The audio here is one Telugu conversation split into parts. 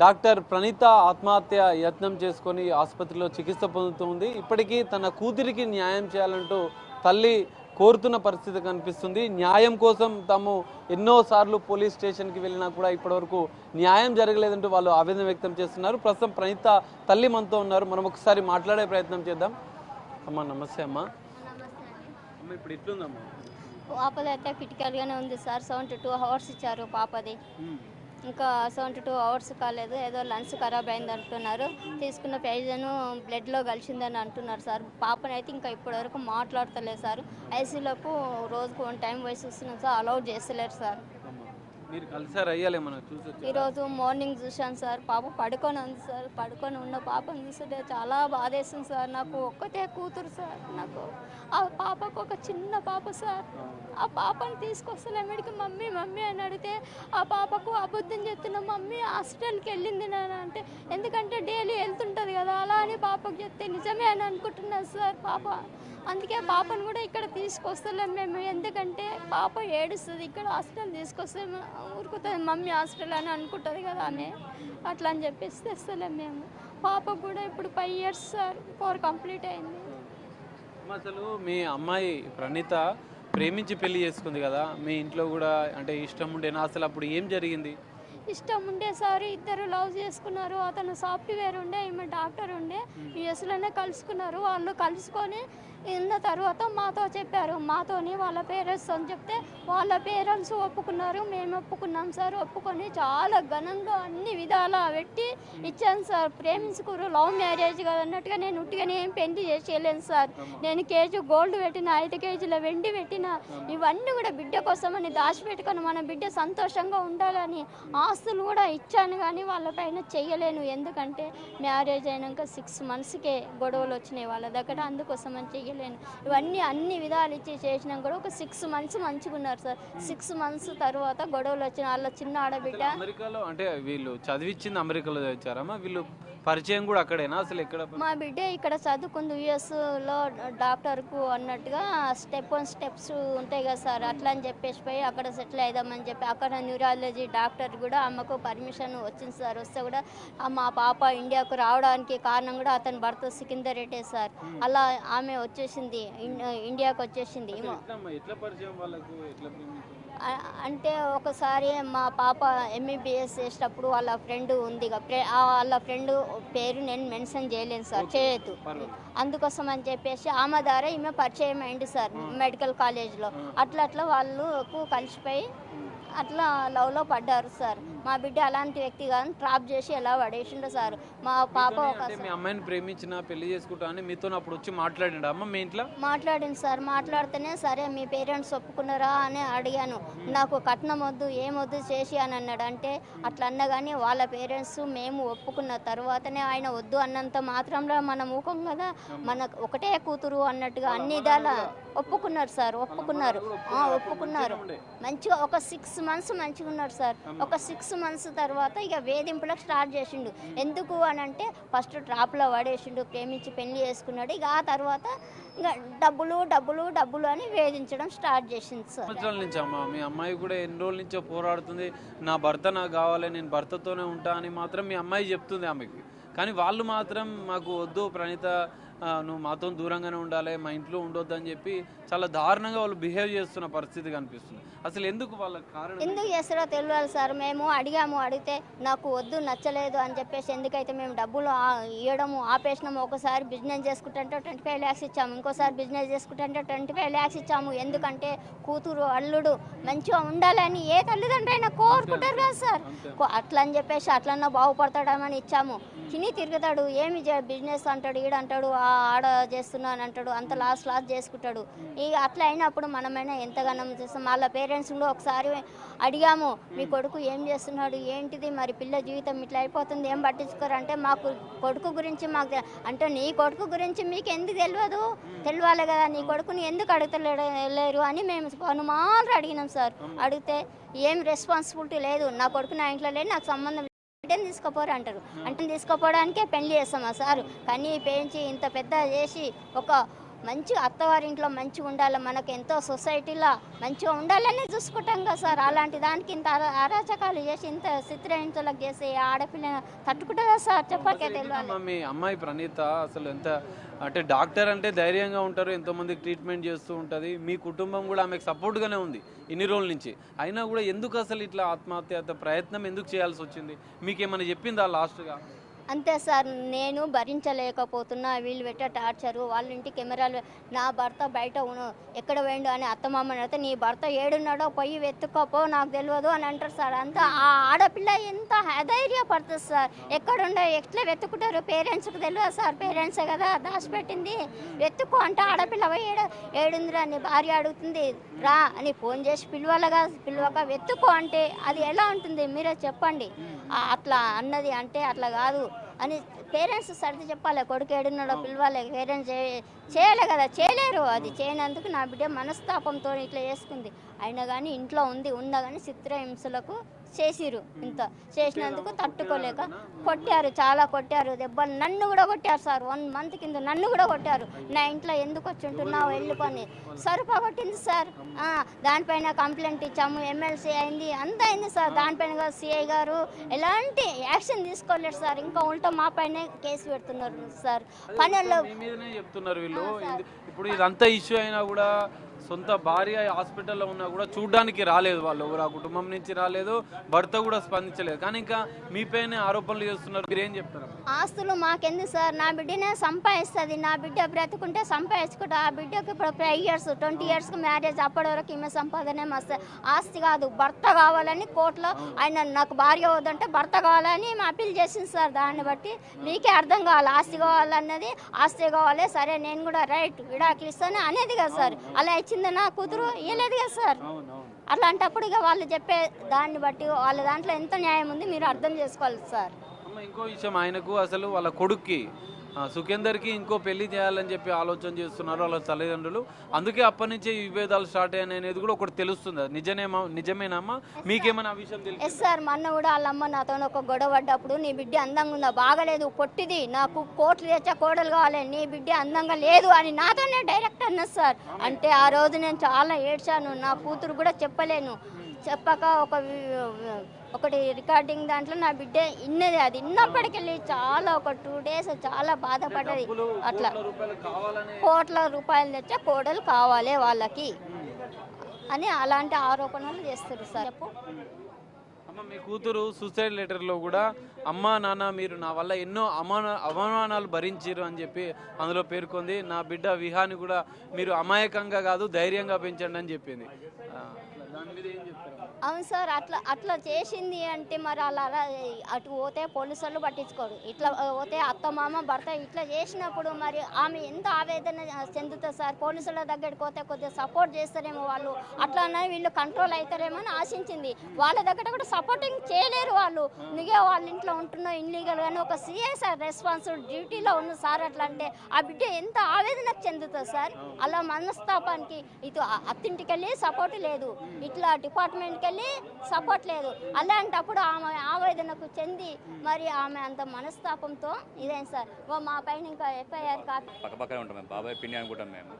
డాక్టర్ ప్రణీత ఆత్మహత్య యత్నం చేసుకొని ఆసుపత్రిలో చికిత్స పొందుతుంది. ఇప్పటికీ తన కూతురికి న్యాయం చేయాలంటూ తల్లి కోరుతున్న పరిస్థితి కనిపిస్తుంది. న్యాయం కోసం తాము ఎన్నోసార్లు పోలీస్ స్టేషన్కి వెళ్ళినా కూడా ఇప్పటివరకు న్యాయం జరగలేదంటూ వాళ్ళు ఆవేదన వ్యక్తం చేస్తున్నారు. ప్రస్తుతం ప్రణీత తల్లి మనతో ఉన్నారు. మనం ఒకసారి మాట్లాడే ప్రయత్నం చేద్దాం. అమ్మా నమస్తే అమ్మా. అమ్మ ఇప్పుడు ఎట్లుందమ్మా? పాపదైతే క్రిటికల్గానే ఉంది సార్. 72 అవర్స్ ఇచ్చారు పాపది. ఇంకా 72 అవర్స్ కాలేదు. ఏదో లంగ్స్ ఖరాబ్ అయింది అంటున్నారు. తీసుకున్న ప్రైజన్ బ్లడ్లో కలిసిందని అంటున్నారు సార్. పాపనైతే ఇంకా ఇప్పటివరకు మాట్లాడతలేదు సార్. ఐసీలోపు రోజుకు 1 టైం పోయి చూస్తున్నాం సార్. అలౌట్ చేస్తలేరు సార్. మీరు కలిసారు అయ్యాలి మనం చూసి ఈరోజు మార్నింగ్ చూశాను సార్. పాప పడుకొని ఉంది సార్. పడుకొని ఉన్న పాపను చూస్తుంటే చాలా బాధేస్తుంది సార్. నాకు ఒక్కతే కూతురు సార్. నాకు ఆ పాపకు ఒక చిన్న పాప సార్. ఆ పాపను తీసుకొస్తలేమిడికి మమ్మీ మమ్మీ అని అడిగితే ఆ పాపకు అబద్ధం చెప్తున్నా, మమ్మీ హాస్పిటల్కి వెళ్ళింది నాన్న అంటే, ఎందుకంటే డైలీ వెళ్తుంటుంది కదా అలా అని పాపకు చెప్తే నిజమే అని అనుకుంటున్నాను సార్. పాప అందుకే పాపను కూడా ఇక్కడ తీసుకొస్తలేము మేము. ఎందుకంటే పాప ఏడుస్తుంది. ఇక్కడ హాస్పిటల్ తీసుకొస్తే ఊరుకుతుంది మమ్మీ హాస్పిటల్ అని అనుకుంటుంది కదా ఆమె. అట్లా అని చెప్పేసి తెస్తలేము మేము. పాపకు కూడా ఇప్పుడు 5 years సార్. 4 కంప్లీట్ అయింది. అసలు మీ అమ్మాయి ప్రణీత ప్రేమించి పెళ్లి చేసుకుంది కదా, మీ ఇంట్లో కూడా అంటే ఇష్టం ఉండేనా? అసలు అప్పుడు ఏం జరిగింది? ఇష్టం ఉండే సార్. ఇద్దరు లవ్ చేసుకున్నారు. అతను సాఫ్ట్వేర్ ఉండే, ఈమె డాక్టర్ ఉండే. యూఎస్లోనే కలుసుకున్నారు. వాళ్ళు కలుసుకొని ఉన్న తర్వాత మాతో చెప్పారు. మాతోని వాళ్ళ పేరెంట్స్ అని చెప్తే వాళ్ళ పేరెంట్స్ ఒప్పుకున్నారు. మేము ఒప్పుకున్నాం సార్. ఒప్పుకొని చాలా ఘనంగా అన్ని విధాలా పెట్టి ఇచ్చాను సార్. ప్రేమించుకురు లవ్ మ్యారేజ్ కదా అన్నట్టుగా నేను ఉట్టిగానే ఏం పెళ్లి చేసేయలేను సార్. నేను కేజీ గోల్డ్ పెట్టిన, 5 కేజీల వెండి పెట్టిన, ఇవన్నీ కూడా బిడ్డ కోసమని దాచిపెట్టుకొని మన బిడ్డ సంతోషంగా ఉండాలని ఆస్తులు కూడా ఇచ్చాను. కానీ వాళ్ళపైన చెయ్యలేను. ఎందుకంటే మ్యారేజ్ అయినాక 6 monthsకే గొడవలు వచ్చినాయి వాళ్ళ దగ్గర. అందుకోసం అని చెయ్యలేను. ఇవన్నీ అన్ని విధాలు ఇచ్చి చేసినా కూడా ఒక 6 months మంచిగా ఉన్నారు సార్. 6 months తర్వాత గొడవలు వచ్చిన వాళ్ళ చిన్న ఆడబిడ్డ. అమెరికాలో అంటే వీళ్ళు చదివించింది అమెరికాలో చదివారమ్మా? వీళ్ళు పరిచయం కూడా అక్కడేనా? అసలు ఎక్కడ? మా బిడ్డ ఇక్కడ చదువుకుంది యుఎస్లో డాక్టర్కు అన్నట్టుగా స్టెప్స్ ఉంటాయి కదా సార్. అట్లా అని చెప్పేసి పోయి అక్కడ సెటిల్ అయిదామని చెప్పి అక్కడ న్యూరాలజీ డాక్టర్ కూడా అమ్మకు పర్మిషన్ వచ్చింది సార్. వస్తే కూడా మా పాప ఇండియాకు రావడానికి కారణం కూడా అతని భర్త సికిందర్ రెడ్డి సార్. అలా ఆమె వచ్చేసింది, ఇండియాకు వచ్చేసింది. అంటే ఒకసారి మా పాప ఎంబీబీఎస్ చేసేటప్పుడు వాళ్ళ ఫ్రెండ్ ఉంది. వాళ్ళ ఫ్రెండ్ పేరు నేను మెన్షన్ చేయలేను సార్, చేయొద్దు. అందుకోసం అని చెప్పేసి ఆమె ద్వారా ఈమె పరిచయం అయింది సార్ మెడికల్ కాలేజ్లో. అట్లా వాళ్ళకు కలిసిపోయి అట్లా లవ్లో పడ్డారు సార్. మా బిడ్డ అలాంటి వ్యక్తి కానీ ట్రాప్ చేసి ఎలా పడేసిండో సార్. మా పాప మీ అమ్మాయిని ప్రేమించిన పెళ్లి చేసుకుంటా అని మీతో అప్పుడు వచ్చి మాట్లాడిండు అమ్మ మీ ఇంట్లో? మాట్లాడింది సార్. మాట్లాడితేనే సరే మీ పేరెంట్స్ ఒప్పుకున్నారా అని అడిగాను. నాకు కట్నం వద్దు ఏమొద్దు చేసి అని అన్నాడు. అంటే అట్లా అన్నా కానీ వాళ్ళ పేరెంట్స్ మేము ఒప్పుకున్న తర్వాతనే ఆయన వద్దు అన్నంత మాత్రంలో మనం ఊకం కదా, మన ఒకటే కూతురు అన్నట్టుగా అన్ని విధాలా ఒప్పుకున్నారు సార్. ఒప్పుకున్నారు. మంచిగా ఒక 6 months మంచిగా ఉన్నారు సార్. ఒక 6 months తర్వాత ఇక వేధింపులకు స్టార్ట్ చేసిండు. ఎందుకు అని అంటే ఫస్ట్ ట్రాప్లో పడేసిండు, ప్రేమించి పెళ్లి చేసుకున్నాడు. ఇక ఆ తర్వాత ఇక డబ్బులు అని వేధించడం స్టార్ట్ చేసింది సార్. సంవత్సరాల నుంచి అమ్మా మీ అమ్మాయి కూడా ఎన్ని రోజుల నుంచో పోరాడుతుంది, నా భర్త నాకు కావాలి, నేను భర్తతోనే ఉంటా అని మాత్రం మీ అమ్మాయి చెప్తుంది ఆమెకి. కానీ వాళ్ళు మాత్రం మాకు వద్దు ప్రణీత, నువ్వు మాతో దూరంగానే ఉండాలి, మా ఇంట్లో ఉండొద్దు అని చెప్పి చాలా దారుణంగా వాళ్ళు బిహేవ్ చేస్తున్న పరిస్థితి కనిపిస్తుంది. అసలు ఎందుకు వాళ్ళ కారణం ఎందుకు చేస్తారో తెలియాలి సార్. మేము అడిగితే నాకు వద్దు నచ్చలేదు అని చెప్పేసి ఎందుకైతే మేము డబ్బులు ఇవ్వడము ఆపేసినాము. ఒకసారి బిజినెస్ చేసుకుంటే 25 lakhs ఇచ్చాము, ఇంకోసారి బిజినెస్ చేసుకుంటే 25 lakhs ఇచ్చాము. ఎందుకంటే కూతురు అల్లుడు మంచిగా ఉండాలని ఏ తల్లిదండ్రులు అయినా కోరుకుంటారు కదా సార్. అట్లా అని చెప్పేసి అట్లన్నా బాగుపడతాడమని ఇచ్చాము. తిని తిరుగుతాడు, ఏమి బిజినెస్ అంటాడు, ఈడంటాడు, ఆడ చేస్తున్నాను అంటాడు, అంత లాస్ చేసుకుంటాడు. ఇక అట్లా అయినప్పుడు మనమైనా ఎంతగానో చేస్తాం. వాళ్ళ పేరెంట్స్ కూడా ఒకసారి అడిగాము, మీ కొడుకు ఏం చేస్తున్నాడు ఏంటిది, మరి పిల్ల జీవితం ఇట్లా అయిపోతుంది ఏం పట్టించుకోరు అంటే, మాకు కొడుకు గురించి మాకు అంటే నీ కొడుకు గురించి మీకు ఎందుకు తెలియాలి కదా, నీ కొడుకుని ఎందుకు అడుగుతలేరు అని మేము అనుమానాలు అడిగినాం సార్. అడిగితే ఏం రెస్పాన్సిబిలిటీ లేదు, నా కొడుకు నా ఇంట్లో లేదు, నాకు సంబంధం తీసుకోపోరు అంటారు. అంటే తీసుకోపోవడానికే పెళ్లి చేస్తామా సార్. కానీ పెంచి ఇంత పెద్ద చేసి ఒక మంచిగా అత్తవారింట్లో మంచిగా ఉండాలి, మనకు ఎంతో సొసైటీలో మంచిగా ఉండాలని చూసుకుంటాం కదా సార్. అలాంటి దానికి ఇంత అరాచకాలు చేసి ఇంత చిత్రహింసలకు చేసి ఆడపిల్ల తట్టుకుంటుందా సార్? చెప్పకే తెలియాలి. మీ అమ్మాయి ప్రణీత అసలు ఎంత అంటే డాక్టర్ అంటే ధైర్యంగా ఉంటారు, ఎంతోమందికి ట్రీట్మెంట్ చేస్తూ ఉంటుంది, మీ కుటుంబం కూడా ఆమెకు సపోర్ట్గానే ఉంది ఇన్ని రోజుల నుంచి. అయినా కూడా ఎందుకు అసలు ఇట్లా ఆత్మహత్య ప్రయత్నం ఎందుకు చేయాల్సి వచ్చింది? మీకేమైనా చెప్పిందా లాస్ట్గా? అంతే సార్, నేను భరించలేకపోతున్నా వీళ్ళు పెట్టే టార్చరు. వాళ్ళ ఇంటి కెమెరాలు నా భర్త బయట ఎక్కడ పోయిండు అని అత్తమామని అయితే నీ భర్త ఏడున్నాడో పోయి వెతుక్కోపో నాకు తెలియదు అని అంటారు సార్. అంతా ఆ ఆడపిల్ల ఎంత అధైర్యపడుతుంది సార్. ఎక్కడుండో ఎట్లా వెతుకుంటారు? పేరెంట్స్కి తెలియదు సార్, పేరెంట్సే కదా దాచిపెట్టింది. వెతుక్కో అంటే ఆడపిల్ల పోయి ఏడుందిరా అని భార్య అడుగుతుంది, రా అని ఫోన్ చేసి పిలవాలగా, పిలవక వెతుక్కో అంటే అది ఎలా ఉంటుంది మీరే చెప్పండి. అట్లా అన్నది అంటే అట్లా కాదు అని పేరెంట్స్ సర్ది చెప్పాలి. కొడుకు ఏడున్నాడో పిలవాలి, పేరెంట్స్ చేయలే కదా, చేయలేరు. అది చేయనందుకు నా బిడ్డ మనస్తాపంతో ఇట్లా చేసుకుంది. అయినా కానీ ఇంట్లో ఉన్నా కానీ చిత్రహింసలకు చేసిరు. ఇంత చేసినందుకు తట్టుకోలేక కొట్టారు, చాలా కొట్టారు, దెబ్బలు నన్ను కూడా కొట్టారు సార్. 1 month కింద నన్ను కూడా కొట్టారు. నా ఇంట్లో ఎందుకు వచ్చి ఉంటున్నావు వెళ్ళుకొని సరుపా కొట్టింది సార్. దానిపైన కంప్లైంట్ ఇచ్చాము, ఎమ్మెల్సీ అయింది, అంతా అయింది సార్. దానిపైన సిఐ గారు ఎలాంటి యాక్షన్ తీసుకోలేదు సార్. ఇంకా ఉల్టా మా పైన కేసు పెడుతున్నారు సార్. పనుల్లో చెప్తున్నారు వీళ్ళు. ఇప్పుడు ఇదంతా ఇష్యూ అయినా కూడా సొంత భార్య హాస్పిటల్లో ఉన్నా కూడా చూడ్డానికి రాలేదు వాళ్ళు, ఎవరు ఆ కుటుంబం నుంచి రాలేదు, భర్త కూడా స్పందించలేదు. కానీ ఇంకా మీపైనే ఆరోపణలు చేస్తున్నారు, మీరేం చెప్తారు? ఆస్తులు మాకెందుకు సార్? నా బిడ్డనే సంపాదిస్తుంది. నా బిడ్డ బ్రతుకుంటే సంపాదించుకుంటా. ఆ బిడ్డకి ఇప్పుడు 5 years 20 yearsకి మ్యారేజ్, అప్పటి వరకు ఈమె సంపాదనే మస్తు. ఆస్తి కాదు, భర్త కావాలని కోర్టులో ఆయన నాకు భార్య వద్దంటే భర్త కావాలని మా అప్పీల్ చేసింది సార్. దాన్ని బట్టి మీకే అర్థం కావాలి, ఆస్తి కావాలన్నది ఆస్తి కావాలి, సరే నేను కూడా రైట్ విడాకులు ఇస్తాను అనేది కదా సార్. అలా ఇచ్చింది నా కూతురు, ఇవ్వలేదు కదా సార్. అలాంటప్పుడు ఇక వాళ్ళు చెప్పే దాన్ని బట్టి వాళ్ళ దాంట్లో ఎంత న్యాయం ఉంది మీరు అర్థం చేసుకోవాలి సార్. ఇంకో విషయం, ఆయనకు అసలు వాళ్ళ కొడుక్కి సుఖేందర్కి ఇంకో పెళ్లి చేయాలని చెప్పి ఆలోచన చేస్తున్నారు వాళ్ళ తల్లిదండ్రులు. అందుకే అప్పటి నుంచే ఈ విభేదాలు స్టార్ట్ అయ్యాయి అనేది కూడా ఒకటి తెలుస్తుంది. నిజమేనమ్మా? మీకేమైనా ఆ విషయం తెలుసు? ఎస్ సార్, మొన్న కూడా వాళ్ళమ్మ నాతో ఒక గొడవ పడ్డప్పుడు నీ బిడ్డ అందంగా ఉందా, బాగలేదు, పొట్టిది, నాకు కోట్లు తెచ్చా కోడలు కావాలి, నీ బిడ్డ అందంగా లేదు అని నాతోనే డైరెక్ట్ అన్నది సార్. అంటే ఆ రోజు నేను చాలా ఏడ్చాను. నా కూతురు కూడా చెప్పలేను. చెప్పక ఒకటి రికార్డింగ్ దాంట్లో నా బిడ్డ ఇన్నది. అది ఇన్నప్పటికెళ్ళి చాలా ఒక 2 days చాలా బాధపడ్డది. అట్లా కోట్ల రూపాయలు తెచ్చా కోడలు కావాలి వాళ్ళకి అని అలాంటి ఆరోపణలు చేస్తారు సార్. చెప్పు అమ్మ, మీ కూతురు సూసైడ్ లెటర్లో కూడా అమ్మా నాన్న మీరు నా వల్ల ఎన్నో అవమానాలు భరించారు అని చెప్పి అందులో పేర్కొంది. నా బిడ్డ విహాని కూడా మీరు అమాయకంగా కాదు ధైర్యంగా పెంచండి అని చెప్పింది. దాని మీద ఏం చెప్తారు? అవును సార్, అట్లా చేసింది అంటే మరి అలా అటు పోతే పోలీసు వాళ్ళు పట్టించుకోరు, ఇట్లా పోతే అత్తమామ భర్త ఇట్లా చేసినప్పుడు మరి ఆమె ఎంత ఆవేదన చెందుతుంది సార్. పోలీసుల దగ్గరికి పోతే కొద్దిగా సపోర్ట్ చేస్తారేమో వాళ్ళు, అట్లానే వీళ్ళు కంట్రోల్ అవుతారేమో అని ఆశించింది. వాళ్ళ దగ్గర కూడా సపోర్టింగ్ చేయలేరు వాళ్ళు. నువ్వే వాళ్ళ ఇంట్లో ఉంటున్నావు ఇన్లీగల్ కానీ ఒక సిఐ సార్ రెస్పాన్సిబుల్ డ్యూటీలో ఉన్న సార్ అట్లా అంటే ఆ బిడ్డ ఎంత ఆవేదనకు చెందుతుంది సార్. అలా మనస్తాపానికి ఇటు అత్తింటికి వెళ్ళి సపోర్ట్ లేదు, ఇట్లా డిపార్ట్మెంట్కి వెళ్ళి సపోర్ట్ లేదు. అలాంటప్పుడు ఆమె ఆవేదనకు చెంది మరి ఆమె అంత మనస్తాపంతో ఇదేం సార్. మా పైన ఇంకా ఎఫ్ఐఆర్ కాపీ పక్కపక్కనే ఉంటాం మేము, బాబాయ్ పిన్ని అనుకుంటాం మేము.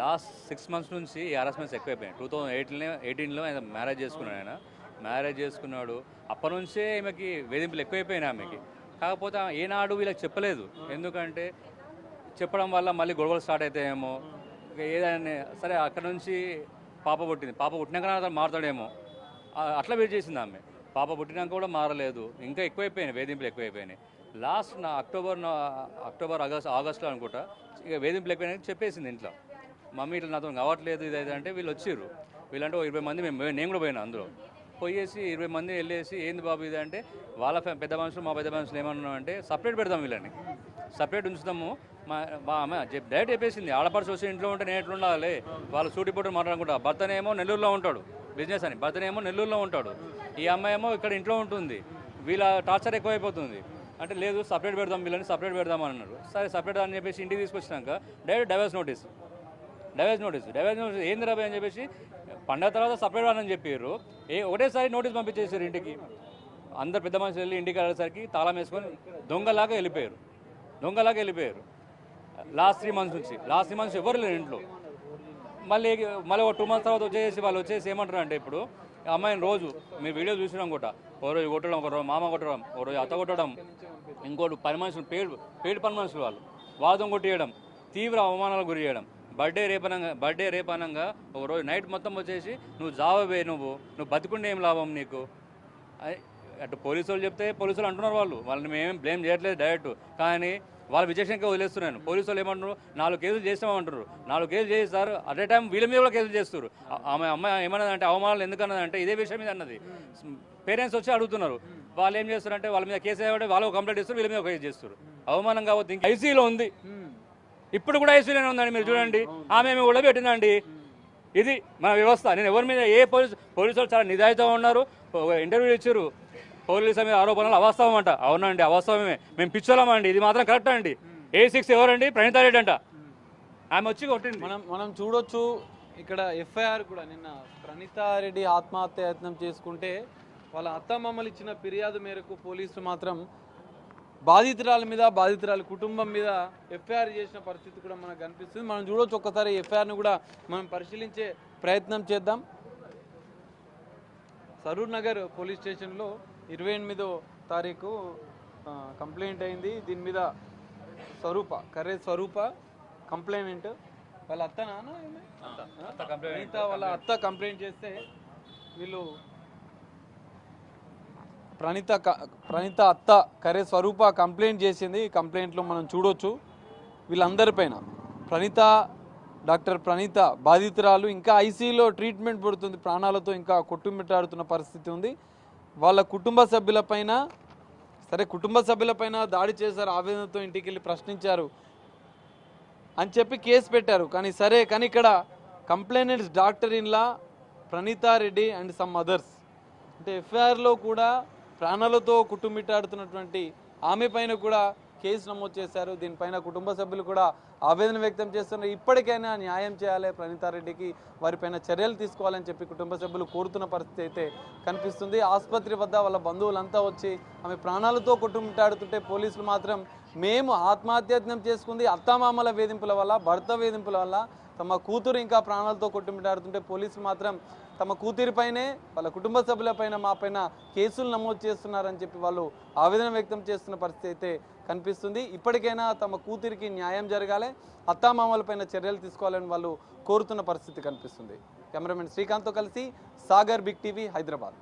లాస్ట్ 6 months నుంచి ఈ హరాస్మెంట్స్ ఎక్కువైపోయాయి. 2018లో ఆయన మ్యారేజ్ చేసుకున్నాడు. ఆయన మ్యారేజ్ చేసుకున్నాడు, అప్పటి నుంచే ఈమెకి వేధింపులు ఎక్కువైపోయినాయి ఆమెకి. కాకపోతే ఏనాడు వీళ్ళకి చెప్పలేదు. ఎందుకంటే చెప్పడం వల్ల మళ్ళీ గొడవలు స్టార్ట్ అవుతాయేమో, ఏదైనా సరే. అక్కడ నుంచి పాప పుట్టింది, పాప పుట్టినాక అతను మారుతాడేమో అట్లా వెయిట్ చేసింది ఆమె. పాప పుట్టినాక కూడా మారలేదు, ఇంకా ఎక్కువైపోయినాయి, వేధింపులు ఎక్కువైపోయినాయి. లాస్ట్ అక్టోబర్ ఆగస్టులో అనుకుంటా ఇక వేధింపులు ఎక్కువైనా చెప్పేసింది ఇంట్లో. మమ్మీ ఇట్లా నాతో కావట్లేదు ఇది అంటే వీళ్ళు వచ్చారు. వీళ్ళంటే 20 మంది నేను కూడా పోయినా. అందులో పోయేసి 20 మంది వెళ్ళేసి ఏంది బాబు ఇది అంటే వాళ్ళ పెద్ద మనుషులు మా పెద్ద మనుషులు ఏమన్నా అంటే సపరేట్ పెడదాం, వీళ్ళని సపరేట్ ఉంచుతాము. ఆమె డైరెక్ట్ చెప్పేసింది, ఆడపడుచు వచ్చి ఇంట్లో ఉంటే నేను ఎట్లా ఉండాలి, వాళ్ళు సూటిపోటు మాట్లాడుకుంటా. భర్తనేమో నెల్లూరులో ఉంటాడు బిజినెస్ అని, భర్తనేమో నెల్లూరులో ఉంటాడు, ఈ అమ్మాయి ఏమో ఇక్కడ ఇంట్లో ఉంటుంది. వీళ్ళ టార్చర్ ఎక్కువైపోతుంది అంటే లేదు సపరేట్ పెడదాం, వీళ్ళని సపరేట్ పెడదాం అని అన్నారు. సరే సపరేట్ అని చెప్పేసి ఇంటికి తీసుకొచ్చినాక డైరెక్ట్ డైవర్స్ నోటీస్ ఏంది రాబాయ్ అని చెప్పేసి పండగ తర్వాత సపరేట్ అని చెప్పారు. ఒకటేసారి నోటీస్ పంపించేసారు ఇంటికి. అందరు పెద్ద మనుషులు వెళ్ళి ఇంటికి వెళ్ళేసరికి తాళం వేసుకొని దొంగలాగా వెళ్ళిపోయారు. లాస్ట్ 3 మంత్స్ ఎవరు లేరు ఇంట్లో. మళ్ళీ ఒక 2 మంత్స్ తర్వాత వాళ్ళు వచ్చేసి ఏమంటారు అంటే ఇప్పుడు అమ్మాయిని రోజు మీరు వీడియో చూసినాం కూడా ఓ రోజు కొట్టడం, ఒక రోజు మామ కొట్టడం, ఓ రోజు అత్త కొట్టడం, ఇంకోటి పని మనుషులు పేడు పని మనుషులు వాళ్ళు వాదం కొట్టియడం, తీవ్ర అవమానాలకు గురి చేయడం. బర్త్డే రేపనంగా ఒక రోజు నైట్ మొత్తం వచ్చేసి నువ్వు జావే, నువ్వు బతికుండే ఏం లాభం నీకు. అటు పోలీసు వాళ్ళు చెప్తే పోలీసులు అంటున్నారు, వాళ్ళని మేమేం బ్లేమ్ చేయట్లేదు డైరెక్ట్, కానీ వాళ్ళు విచక్షణకే వదిలేస్తున్నాను. పోలీసు వాళ్ళు ఏమంటారు, 4 కేసులు చేస్తామంటారు. 4 కేసులు చేస్తారు, అట్ ఏ టైం వీళ్ళ మీద కూడా కేసులు చేస్తారు. అమ్మాయి ఏమన్నదంటే అవమానాలు ఎందుకన్నదంటే ఇదే విషయం మీద అన్నది. పేరెంట్స్ వచ్చి అడుగుతున్నారు, వాళ్ళు ఏం చేస్తారంటే వాళ్ళ మీద కేసు వేయబట్టి వాళ్ళు కంప్లైంట్ ఇస్తారు, వీళ్ళ మీద కేసు చేస్తారు. అవమానం కావద్దు. ఇంకా ఐసీలో ఉంది, ఇప్పుడు కూడా ఐసీలోనే ఉందండి. మీరు చూడండి, ఆమె కూడా పెట్టిందండి. ఇది మన వ్యవస్థ. నేను ఎవరి మీద పోలీసులు చాలా నిజాయితీగా ఉన్నారు. ఇంటర్వ్యూ ఇచ్చారు, పోలీసుల మీద ఆరోపణలు అవాస్తవం అంట. అవునండి, అవాస్తవమే, మేము పిచ్చోళ్ళమండి, ఇది మాత్రం కరెక్ట్ అండి. A6 ఎవరండి? ప్రణీతారెడ్డి అంట. ఆమె వచ్చి కొట్టింది. మనం చూడొచ్చు ఇక్కడ ఎఫ్ఐఆర్ కూడా నిన్న ప్రణీతారెడ్డి ఆత్మహత్య యత్నం చేసుకుంటే వాళ్ళ అత్తమామలు ఇచ్చిన ఫిర్యాదు మేరకు పోలీసులు మాత్రం బాధితురాల మీద, బాధితురాల కుటుంబం మీద ఎఫ్ఐఆర్ చేసిన పరిస్థితి కూడా మనకు కనిపిస్తుంది. మనం చూడొచ్చు, ఒక్కసారి ఎఫ్ఐఆర్ను కూడా మనం పరిశీలించే ప్రయత్నం చేద్దాం. సరూర్ నగర్ పోలీస్ స్టేషన్లో 28వ తారీఖు కంప్లైంట్ అయింది. దీని మీద కర్రే స్వరూప కంప్లైంట్ వాళ్ళ అత్త వాళ్ళ అత్త కంప్లైంట్ చేస్తే వీళ్ళు ప్రణీత అత్త కర్రే స్వరూప కంప్లైంట్ చేసింది. ఈ కంప్లైంట్లో మనం చూడొచ్చు వీళ్ళందరిపైన డాక్టర్ ప్రణీత బాధితురాలు ఇంకా ఐసీయూలో ట్రీట్మెంట్ పడుతుంది, ప్రాణాలతో ఇంకా కొట్టుమిట్టాడుతున్న పరిస్థితి ఉంది. వాళ్ళ కుటుంబ సభ్యులపైన దాడి చేశారు, ఆవేదనతో ఇంటికి వెళ్ళి ప్రశ్నించారు అని చెప్పి కేసు పెట్టారు. కానీ ఇక్కడ complainants doctor Inla Praneetha Reddy and some others అంటే ఎఫ్ఐఆర్లో కూడా ప్రాణాలతో కుట్టుమిట్టాడుతున్నటువంటి ఆమె పైన కూడా కేసు నమోదు చేశారు. దీనిపైన కుటుంబ సభ్యులు కూడా ఆవేదన వ్యక్తం చేస్తున్నారు. ఇప్పటికైనా న్యాయం చేయాలి, ప్రణీతారెడ్డికి వారిపైన చర్యలు తీసుకోవాలని చెప్పి కుటుంబ సభ్యులు కోరుతున్న పరిస్థితి అయితే కనిపిస్తుంది. ఆసుపత్రి వద్ద వాళ్ళ బంధువులంతా వచ్చి ఆమె ప్రాణాలతో కొట్టుమిట్టాడుతుంటే పోలీసులు మాత్రం మేము ఆత్మహత్యత్నం చేసుకుంది అత్తామామల వేధింపుల వల్ల, భర్త వేధింపుల వల్ల, తమ కూతురు ఇంకా ప్రాణాలతో కొట్టుమిట్టాడుతుంటే పోలీసులు మాత్రం తమ కూతురిపైనే, వాళ్ళ కుటుంబ సభ్యులపైన, మాపైన కేసులు నమోదు చేస్తున్నారని చెప్పి వాళ్ళు ఆవేదన వ్యక్తం చేస్తున్న పరిస్థితి అయితే కనిపిస్తుంది. ఇప్పటికైనా తమ కూతురికి న్యాయం జరగాలి, అత్తామామలపైన చర్యలు తీసుకోవాలని వాళ్ళు కోరుతున్న పరిస్థితి కనిపిస్తుంది. కెమెరామెన్ శ్రీకాంత్తో కలిసి సాగర్, బిగ్ టీవీ, హైదరాబాద్.